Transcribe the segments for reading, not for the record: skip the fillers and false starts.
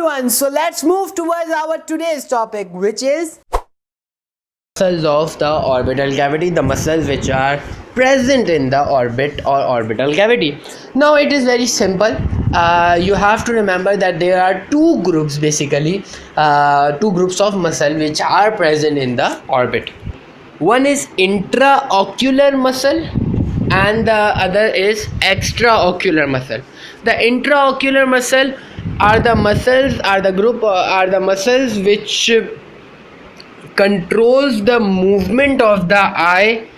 everyone, so let's move towards our today's topic, which is muscles of the orbital cavity, the muscles which are present in the orbit or orbital cavity. Now it is very simple. You have to remember that there are two groups, basically two groups of muscle which are present in the orbit. One is intraocular muscle and the other is extraocular muscle. The intraocular muscle are the muscles which controls the movement of the eye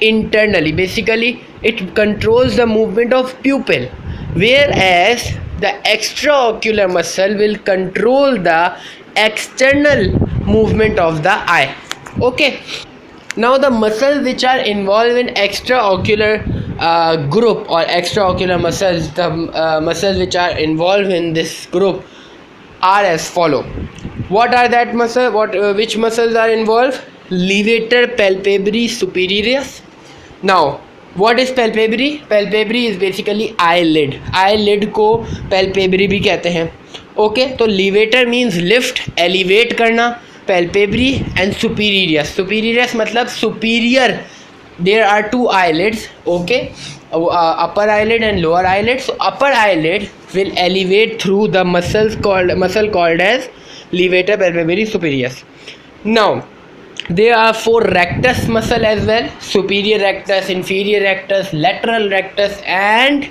internally. Basically it controls the movement of pupil, whereas the extraocular muscle will control the external movement of the eye. Okay, now the muscles which are involved in extraocular group or extraocular muscles, the muscles which are involved in this group are as follow. What are that muscle? Which muscles are involved? Levator palpebrae superioris. Now what is palpebrae? Palpebrae is basically eyelid. eyelid को palpebrae भी कहते हैं. Okay, तो levator means lift, elevate करना, palpebrae and superioris. Superioris मतलब superior. There are two eyelids, okay, upper eyelid and lower eyelid. So upper eyelid will elevate through the muscle called as levator palpebrae superioris. Now there are four rectus muscle as well: superior rectus, inferior rectus, lateral rectus and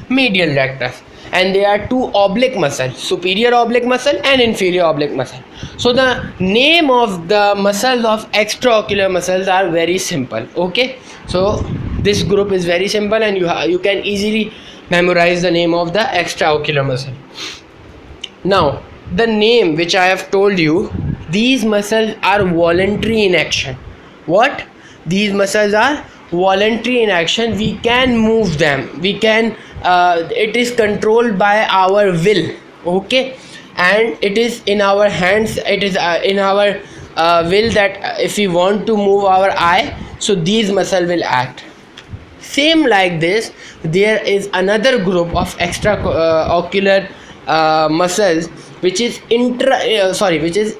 medial rectus. And there are two oblique muscle, superior oblique muscle and inferior oblique muscle. So the name of the muscles of extraocular muscles are very simple. Okay, so this group is very simple and you can easily memorize the name of the extraocular muscle. Now the name which I have told you, these muscles are voluntary in action. What? These muscles are voluntary in action. We can move them, we can it is controlled by our will. Okay, and it is in our hands, it is in our will that if we want to move our eye, so these muscles will act. Same like this, there is another group of extraocular muscles which is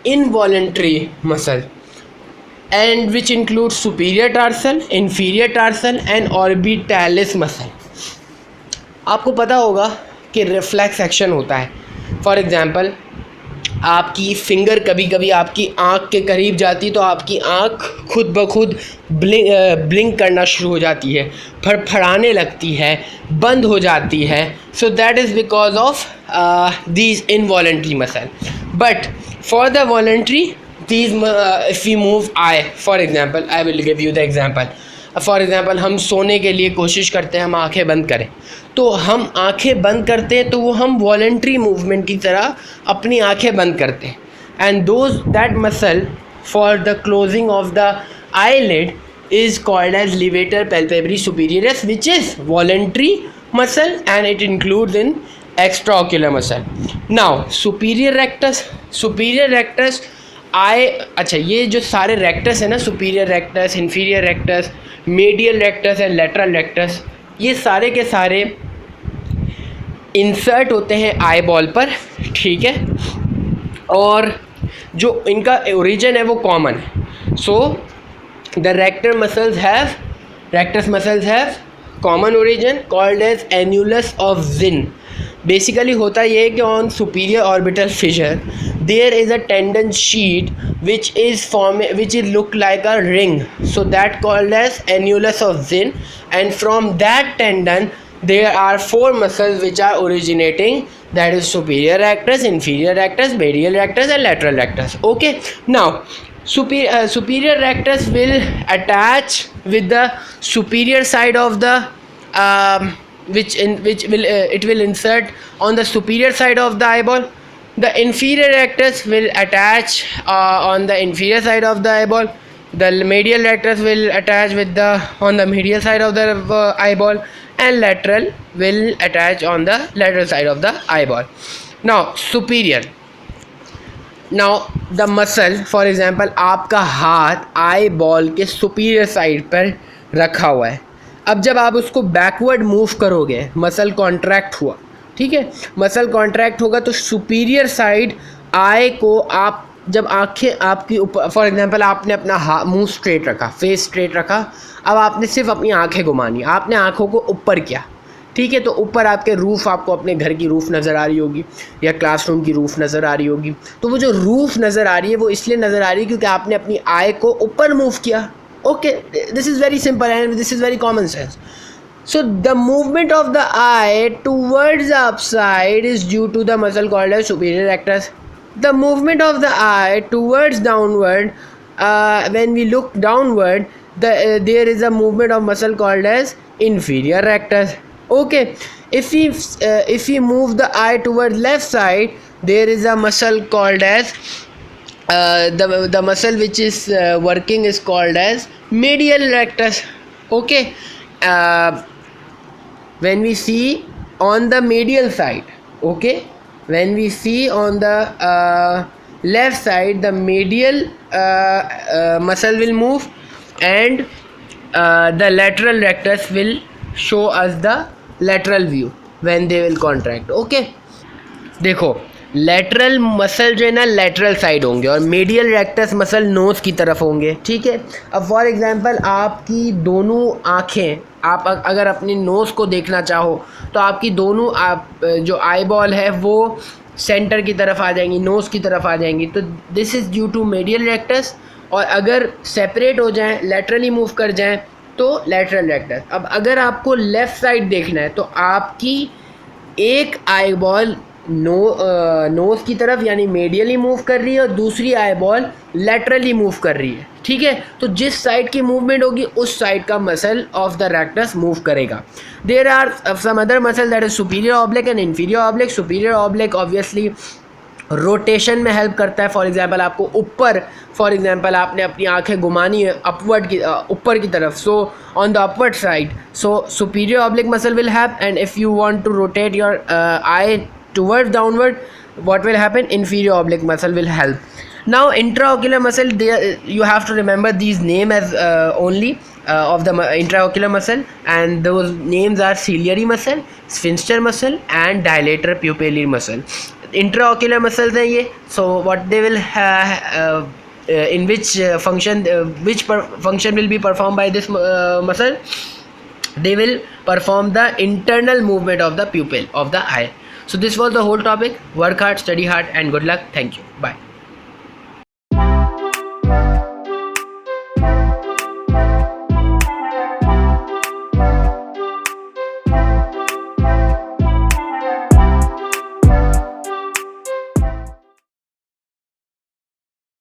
involuntary muscle, and which includes superior tarsal, inferior tarsal and orbitalis muscle. आपको पता होगा कि reflex action होता है. For example आपकी finger कभी कभी आपकी आँख के करीब जाती तो आपकी आँख खुद ब खुद ब्लिंक करना शुरू हो जाती है, फड़फड़ाने लगती है, बंद हो जाती है. So that is because of these involuntary muscle. But for the voluntary these if we move eye, for example I will give you the example. For example हम सोने के लिए कोशिश करते हैं, हम आंखें बंद करें, तो हम आंखें बंद करते हैं तो वो हम वॉलंटरी मूवमेंट की तरह अपनी आंखें बंद करते हैं. And that muscle for the closing of the eyelid is called as levator palpebrae superioris, which is voluntary muscle and it includes in extraocular muscle. Now superior rectus अच्छा ये जो सारे रेक्टस है ना, superior rectus, inferior rectus, medial rectus and lateral rectus, ये सारे के सारे इंसर्ट होते हैं आई बॉल पर. ठीक है, और जो इनका ओरिजिन है वो कॉमन है. So the rectus muscles have common origin called as annulus of Zinn. Basically होता ये है कि on superior orbital fissure there is a tendon sheet which is look like a ring, so that called as annulus of Zinn, and from that tendon there are four muscles which are originating, that is superior rectus, inferior rectus, medial rectus and lateral rectus. Okay, now superior rectus will attach with the superior side of the it will insert on the superior side of the eyeball. The inferior rectus will attach on the inferior side of the eyeball. The medial rectus will attach on the medial side of the eyeball, and lateral will attach on the lateral side of the eyeball. Now superior. Now the muscle, for example आपका हाथ eye ball के superior side पर रखा हुआ है. अब जब आप उसको बैकवर्ड मूव करोगे, मसल कॉन्ट्रैक्ट हुआ, ठीक है। मसल कॉन्ट्रैक्ट होगा तो सुपीरियर साइड आई को आप जब आंखें आपकी ऊपर, फॉर एग्जांपल आपने अपना मुंह स्ट्रेट रखा, फेस स्ट्रेट रखा, अब आपने सिर्फ अपनी आंखें घुमानी, आपने आंखों को ऊपर किया, ठीक है, तो ऊपर आपके रूफ़, आपको अपने घर की रूफ़ नज़र आ रही होगी या क्लासरूम की रूफ़ नज़र आ रही होगी। तो वो जो रूफ़ नज़र आ रही है वो इसलिए नज़र आ रही है क्योंकि आपने अपनी आई को ऊपर मूव किया। Okay, this is very simple and this is very common sense. So the movement of the eye towards the upside is due to the muscle called as superior rectus. The movement of the eye towards downward, when we look downward, there is a movement of muscle called as inferior rectus. Okay, if we move the eye towards left side, there is a muscle called as the muscle which is working is called as medial rectus. Okay. When we see on the medial side, okay, when we see on the left side, the medial muscle will move and the lateral rectus will show us the lateral view when they will contract. Okay, देखो lateral muscle जो है ना lateral side होंगे और medial rectus muscle nose की तरफ होंगे, ठीक है। अब फॉर एग्जांपल आपकी दोनों आँखें, आप अगर अपनी नोज़ को देखना चाहो तो आपकी दोनों जो आई बॉल है वो सेंटर की तरफ आ जाएंगी, नोज़ की तरफ आ जाएंगी, तो this is due to medial rectus. और अगर सेपरेट हो जाएं, लेटरली मूव कर जाएं तो लेटरल रेक्टस। अब अगर आपको लेफ़्ट साइड देखना है तो आपकी एक आई बॉल नोज़ की तरफ यानी मेडियली मूव कर रही है और दूसरी आई बॉल लेटरली मूव कर रही है, ठीक है। तो जिस साइड की मूवमेंट होगी उस साइड का muscle of the rectus move करेगा। There are some other muscle that is superior oblique and inferior oblique. Superior oblique obviously rotation में हेल्प करता है। फॉर एग्जांपल आपको ऊपर, फॉर एग्जांपल आपने अपनी आंखें घुमानी है अपवर्ड की, ऊपर की तरफ, so on the upward side, so superior oblique muscle will help. And if you want to rotate your eye towards downward, what will happen? Inferior oblique muscle will help. Now intraocular muscle, you have to remember these names as only of the intraocular muscle, and those names are ciliary muscle, sphincter muscle and dilator pupillary muscle. Intraocular muscles हैं ये, so what they will in which function, function will be performed by this muscle? They will perform the internal movement of the pupil of the eye. So this was the whole topic. Work hard, study hard and good luck. Thank you. Bye.